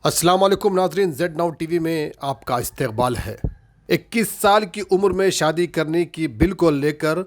अस्सलाम वालेकुम नाजरीन, जेड नाउ टीवी में आपका इस्तकबाल है। 21 साल की उम्र में शादी करने की बिल को लेकर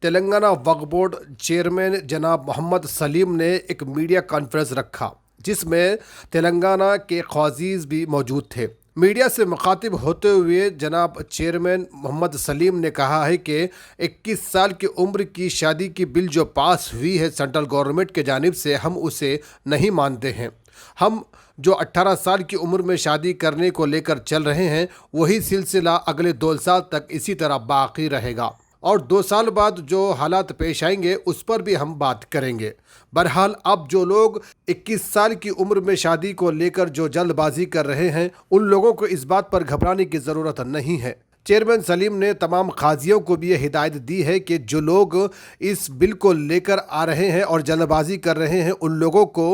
तेलंगाना वक्फ बोर्ड चेयरमैन जनाब मोहम्मद सलीम ने एक मीडिया कॉन्फ्रेंस रखा, जिसमें तेलंगाना के ख्वाजीज भी मौजूद थे। मीडिया से मुखातिब होते हुए जनाब चेयरमैन मोहम्मद सलीम ने कहा है कि 21 साल की उम्र की शादी की बिल जो पास हुई है सेंट्रल गवर्नमेंट के जानिब से, हम उसे नहीं मानते हैं। हम जो 18 साल की उम्र में शादी करने को लेकर चल रहे हैं, वही सिलसिला अगले 2 साल तक इसी तरह बाकी रहेगा और 2 साल बाद जो हालात पेश आएंगे उस पर भी हम बात करेंगे। बहरहाल अब जो लोग 21 साल की उम्र में शादी को लेकर जो जल्दबाजी कर रहे हैं, उन लोगों को इस बात पर घबराने की ज़रूरत नहीं है। चेयरमैन सलीम ने तमाम काजियों को भी ये हिदायत दी है कि जो लोग इस बिल को लेकर आ रहे हैं और जल्दबाजी कर रहे हैं, उन लोगों को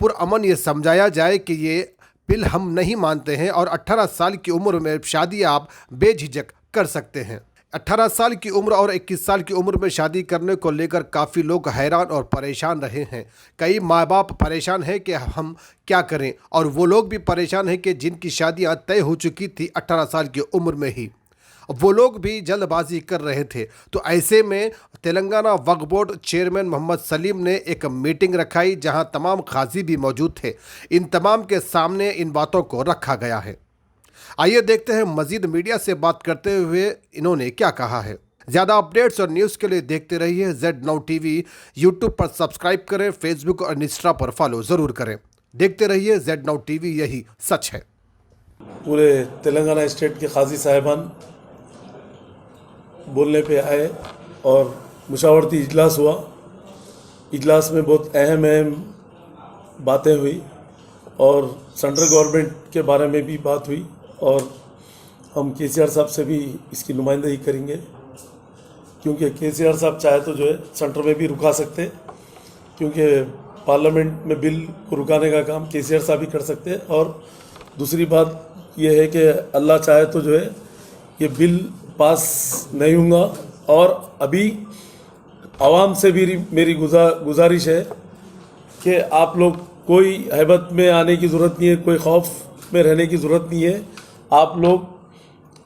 पुरअमन ये समझाया जाए कि ये बिल हम नहीं मानते हैं और 18 साल की उम्र में शादी आप बेझिझक कर सकते हैं। 18 साल की उम्र और 21 साल की उम्र में शादी करने को लेकर काफ़ी लोग हैरान और परेशान रहे हैं। कई माँ बाप परेशान हैं कि हम क्या करें, और वो लोग भी परेशान हैं कि जिनकी शादियाँ तय हो चुकी थी 18 साल की उम्र में ही, वो लोग भी जल्दबाजी कर रहे थे। तो ऐसे में तेलंगाना वक्फ बोर्ड चेयरमैन मोहम्मद सलीम ने एक मीटिंग रखाई, जहां तमाम काजी भी मौजूद थे। इन तमाम के सामने इन बातों को रखा गया है। आइए देखते हैं मजीद मीडिया से बात करते हुए इन्होंने क्या कहा है। ज़्यादा अपडेट्स और न्यूज़ के लिए देखते रहिए जेड नाउ टीवी। यूट्यूब पर सब्सक्राइब करें, फेसबुक और इंस्टा पर फॉलो ज़रूर करें। देखते रहिए जेड नाउ टीवी, यही सच है। पूरे तेलंगाना स्टेट के काजी साहिबान बोलने पे आए और मुशावरती इजलास हुआ। इजलास में बहुत अहम बातें हुई और सेंट्रल गवर्नमेंट के बारे में भी बात हुई, और हम केसीआर साहब से भी इसकी नुमाइंदगी करेंगे, क्योंकि केसीआर साहब चाहे तो जो है सेंटर में भी रुका सकते, क्योंकि पार्लियामेंट में बिल को रुकाने का काम केसीआर साहब ही कर सकते हैं। और दूसरी बात यह है कि अल्लाह चाहे तो जो है ये बिल पास नहीं होगा, और अभी आवाम से भी मेरी गुजारिश है कि आप लोग कोई हैबत में आने की ज़रूरत नहीं है, कोई खौफ में रहने की ज़रूरत नहीं है। आप लोग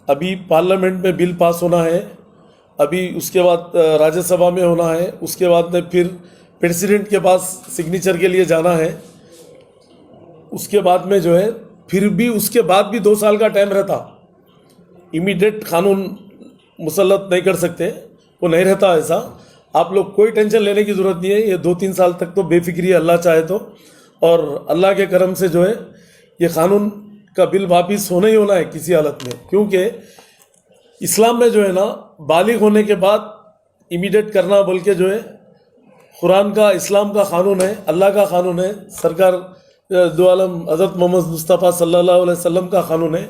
अभी पार्लियामेंट में बिल पास होना है, अभी उसके बाद राज्यसभा में होना है, उसके बाद में फिर प्रेसिडेंट के पास सिग्नेचर के लिए जाना है, उसके बाद में जो है फिर भी उसके बाद भी 2 साल का टाइम रहता। इमीडिएट कानून मुसल्लत नहीं कर सकते, वो नहीं रहता ऐसा। आप लोग कोई टेंशन लेने की ज़रूरत नहीं है। ये 2-3 साल तक तो बेफिक्री है, अल्लाह चाहे तो, और अल्लाह के करम से जो है ये कानून का बिल वापिस होना ही होना है किसी हालत में, क्योंकि इस्लाम में जो है ना बालिग होने के बाद इमीडिएट करना बोल के जो है कुरान का, इस्लाम का कानून है, अल्लाह का कानून है, सरकार दो आलम हज़रत मोहम्मद मुस्तफ़ा सल्लल्लाहु अलैहि वसल्लम का कानून है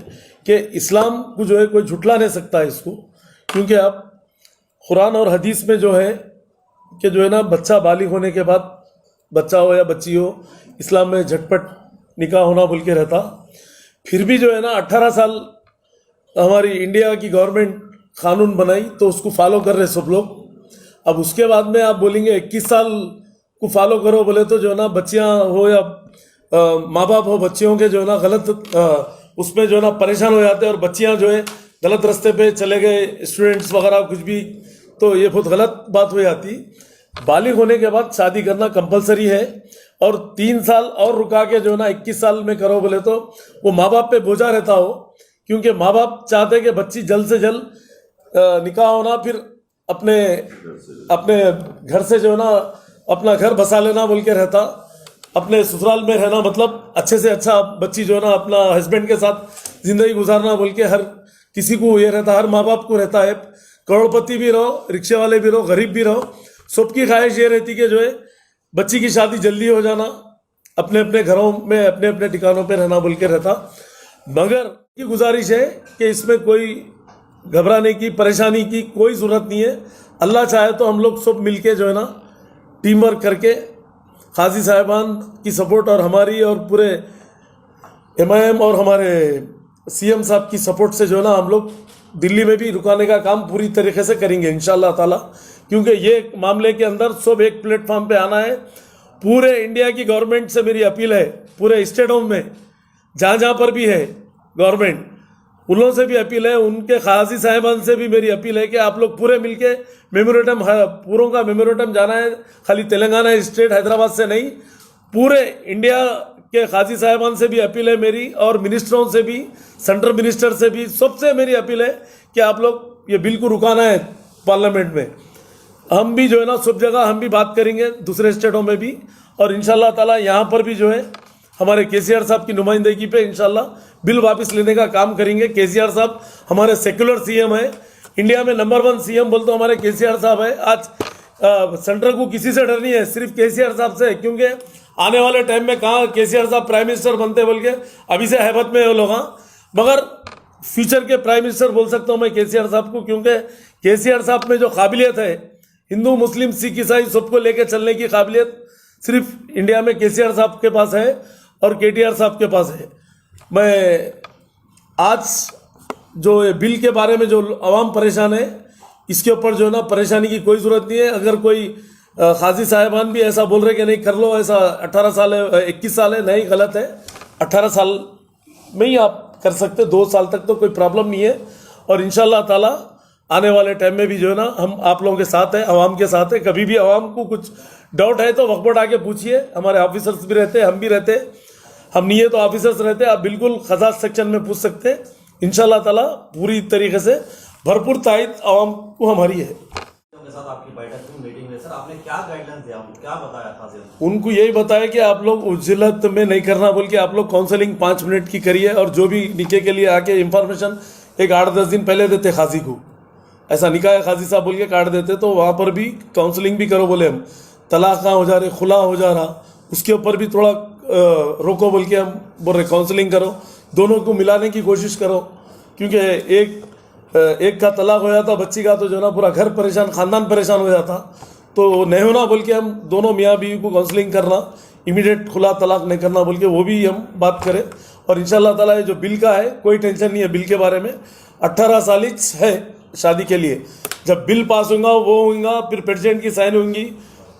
कि इस्लाम को जो है कोई झुटला नहीं सकता है इसको। क्योंकि आप कुरान और हदीस में जो है कि जो है ना बच्चा बालिग होने के बाद, बच्चा हो या बच्ची हो, इस्लाम में झटपट निकाह होना बोल के रहता। फिर भी जो है ना 18 साल हमारी इंडिया की गवर्नमेंट कानून बनाई तो उसको फॉलो कर रहे सब लोग। अब उसके बाद में आप बोलेंगे 21 साल को फॉलो करो बोले तो जो है ना बच्चियाँ हो या माँ बाप हो, बच्चियों के जो है ना गलत उसमें जो है ना परेशान हो जाते हैं, और बच्चियाँ जो है गलत रास्ते पे चले गए, स्टूडेंट्स वगैरह कुछ भी, तो ये बहुत गलत बात हो जाती। बालिग होने के बाद शादी करना कंपलसरी है, और 3 साल और रुका के जो है ना 21 साल में करो बोले तो वो माँ बाप पे बोझा रहता हो, क्योंकि माँ बाप चाहते कि बच्ची जल्द से जल्द निकाह होना, फिर अपने घर से जो है ना अपना घर बसा लेना बोल के रहता, अपने ससुराल में रहना, मतलब अच्छे से अच्छा बच्ची जो है ना अपना हस्बैंड के साथ ज़िंदगी गुजारना बोल के हर किसी को ये रहता, हर माँ बाप को रहता है। करोड़पति भी रहो, रिक्शे वाले भी रहो, गरीब भी रहो, सबकी ख्वाहिश ये रहती कि जो है बच्ची की शादी जल्दी हो जाना, अपने अपने घरों में अपने अपने ठिकानों पे रहना बोल के रहता। मगर ये गुजारिश है कि इसमें कोई घबराने की, परेशानी की कोई ज़रूरत नहीं है। अल्लाह चाहे तो हम लोग सब मिलके जो है ना टीम वर्क करके काजी साहिबान की सपोर्ट और हमारी और पूरे MIM और हमारे CM साहब की सपोर्ट से जो है ना हम लोग दिल्ली में भी रुकाने का काम पूरी तरीके से करेंगे इंशाल्लाह ताला, क्योंकि ये मामले के अंदर सब एक प्लेटफॉर्म पे आना है। पूरे इंडिया की गवर्नमेंट से मेरी अपील है, पूरे स्टेटों में जहाँ जहाँ पर भी है गवर्नमेंट, उन लोगों से भी अपील है, उनके काजी साहिबान से भी मेरी अपील है कि आप लोग पूरे मिलके मेमोरेंडम, पूरों का मेमोरेंडम जाना है, खाली तेलंगाना स्टेट हैदराबाद से नहीं, पूरे इंडिया के काजी साहिबान से भी अपील है मेरी, और मिनिस्टरों से भी, सेंट्रल मिनिस्टर से भी, सबसे मेरी अपील है कि आप लोग ये बिल को रुकाना है पार्लियामेंट में। हम भी जो है ना सब जगह हम भी बात करेंगे, दूसरे स्टेटों में भी, और इंशाल्लाह ताला यहाँ पर भी जो है हमारे केसीआर साहब की नुमाइंदगी पे इंशाल्लाह बिल वापस लेने का काम करेंगे। केसीआर साहब हमारे सेक्युलर सीएम है, इंडिया में नंबर 1 सीएम बोल तो हमारे केसीआर साहब है। आज सेंट्रल को किसी से डर नहीं है, सिर्फ केसीआर साहब से, क्योंकि आने वाले टाइम में कहाँ केसीआर साहब प्राइम मिनिस्टर बनते बोल के अभी से हैबत में है वो लोग, मगर फ्यूचर के प्राइम मिनिस्टर बोल सकता हूँ मैं केसीआर साहब को, क्योंकि केसीआर साहब में जो काबिलियत है, हिंदू मुस्लिम सिख ईसाई सबको लेके चलने की काबिलियत सिर्फ इंडिया में केसीआर साहब के पास है और केटीआर साहब के पास है। मैं आज जो ये बिल के बारे में जो आवाम परेशान है, इसके ऊपर जो है ना परेशानी की कोई ज़रूरत नहीं है। अगर कोई काजी साहिबान भी ऐसा बोल रहे कि नहीं कर लो, ऐसा 18 साल है 21 साल है, नहीं, गलत है, 18 साल में ही आप कर सकते, 2 साल तक तो कोई प्रॉब्लम नहीं है। और इंशाल्लाह ताला आने वाले टाइम में भी जो है ना हम आप लोगों के साथ हैं, आवाम के साथ हैं। कभी भी आवाम को कुछ डाउट है तो वक्त आके पूछिए, हमारे ऑफिसर्स भी रहते हैं, हम भी रहते हैं, हम नहीं है तो ऑफिसर्स रहते हैं, आप बिल्कुल खजात सेक्शन में पूछ सकते हैं। इंशाल्लाह ताला पूरी तरीके से भरपूर तायद आवाम को हमारी है। के साथ आपकी बैठक में मीटिंग में सर आपने क्या गाइडलाइंस दिया, क्या बताया था सर? उनको यही बताया कि आप लोग उज्जलत में नहीं करना बोल के आप लोग काउंसलिंग 5 मिनट की करिए, और जो भी निकाह के लिए आके इंफॉर्मेशन एक 8-10 दिन पहले देते खाजी को, ऐसा निकाह खाजी साहब बोल के काट देते, तो वहाँ पर भी काउंसलिंग भी करो बोले हम, तलाक कहाँ हो जा रहे, खुला हो जा रहा, उसके ऊपर भी थोड़ा रोको बोल के हम बोल रहे, काउंसलिंग करो, दोनों को मिलाने की कोशिश करो, क्योंकि एक का तलाक हो जाता बच्ची का तो जो ना पूरा घर परेशान, खानदान परेशान हो जाता, तो नहीं होना बोल के हम दोनों मियाँ बीवी को काउंसलिंग करना, इमीडिएट खुला तलाक नहीं करना बोल के वो भी हम बात करें। और इंशाल्लाह ताला ये जो बिल का है कोई टेंशन नहीं है, बिल के बारे में 18 साल है शादी के लिए, जब बिल पास होगा वो होगा, फिर प्रेसिडेंट की साइन होंगी,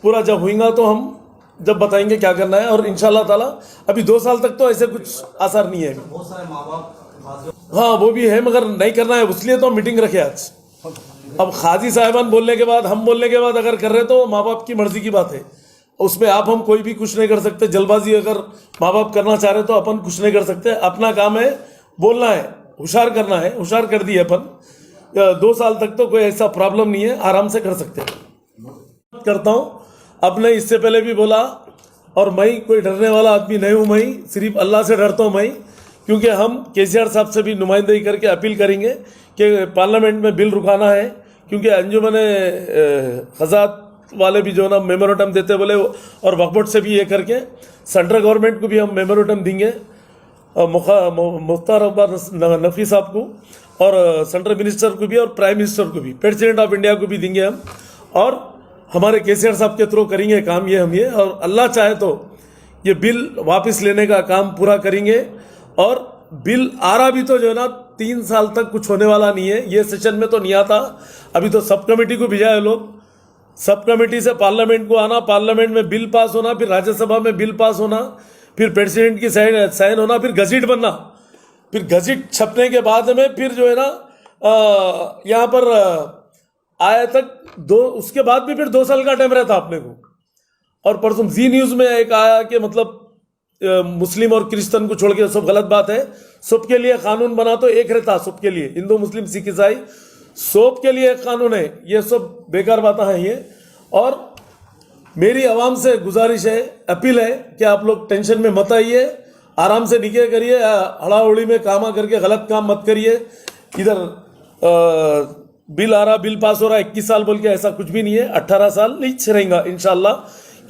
पूरा जब होगा तो हम जब बताएंगे क्या करना है। और इंशाल्लाह ताला अभी 2 साल तक तो ऐसे कुछ आसार नहीं है। बहुत सारे माँ बाप, हाँ वो भी है, मगर नहीं करना है, इसलिए तो मीटिंग रखे आज। अब खाजी साहिबान बोलने के बाद, हम बोलने के बाद अगर कर रहे तो माँ बाप की मर्जी की बात है, उसमें आप हम कोई भी कुछ नहीं कर सकते। जल्दबाजी अगर माँ बाप करना चाह रहे तो अपन कुछ नहीं कर सकते, अपना काम है बोलना है, होशियार करना है, होशियार कर दिए अपन। 2 साल तक तो कोई ऐसा प्रॉब्लम नहीं है, आराम से कर सकते हैं। करता हूँ, अपने इससे पहले भी बोला, और मैं कोई डरने वाला आदमी नहीं हूँ, मैं सिर्फ अल्लाह से डरता हूँ मैं, क्योंकि हम केसीआर साहब से भी नुमाइंदगी करके अपील करेंगे कि पार्लियामेंट में बिल रुकाना है, क्योंकि अंजुमन खजात वाले भी जो ना मेमोरेंडम देते बोले, और वक्फ बोर्ड से भी ये करके सेंट्रल गवर्नमेंट को भी हम मेमोरेंडम देंगे, मुख्तार अब्बास नकवी साहब को, और सेंट्रल मिनिस्टर को भी, और प्राइम मिनिस्टर को भी, प्रेसिडेंट ऑफ इंडिया को भी देंगे हम, और हमारे केसीआर साहब के थ्रू करेंगे काम ये हम ये। और अल्लाह चाहे तो ये बिल वापस लेने का काम पूरा करेंगे। और बिल आ रहा भी तो जो है ना 3 साल तक कुछ होने वाला नहीं है, ये सेशन में तो नहीं आता, अभी तो सब कमेटी को भेजा है लोग, सब कमेटी से पार्लियामेंट को आना, पार्लियामेंट में बिल पास होना, फिर राज्यसभा में बिल पास होना, फिर प्रेसिडेंट की साइन होना, फिर गजट बनना, फिर गजट छपने के बाद में फिर जो है ना यहाँ पर आया तक उसके बाद भी फिर 2 साल का टाइम रहता अपने को। और परसों जी न्यूज़ में एक आया कि मतलब मुस्लिम और क्रिश्चियन को छोड़ के सब गलत बात है, सबके लिए कानून बना तो एक रहता, सबके लिए, हिंदू मुस्लिम सिख ईसाई सबके लिए एक कानून है, ये सब बेकार बातें हैं ये। और मेरी आवाम से गुजारिश है, अपील है कि आप लोग टेंशन में मत आइए, आराम से निकाह करिए, हड़ाउड़ी में कामा करके गलत काम मत करिए। इधर बिल आ रहा, बिल पास हो रहा 21 साल बोल के, ऐसा कुछ भी नहीं है, 18 साल नहीं रहेगा इंशाल्लाह।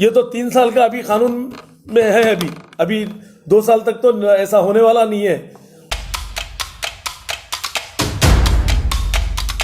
ये तो 3 साल का अभी कानून में है, अभी 2 साल तक तो ऐसा होने वाला नहीं है।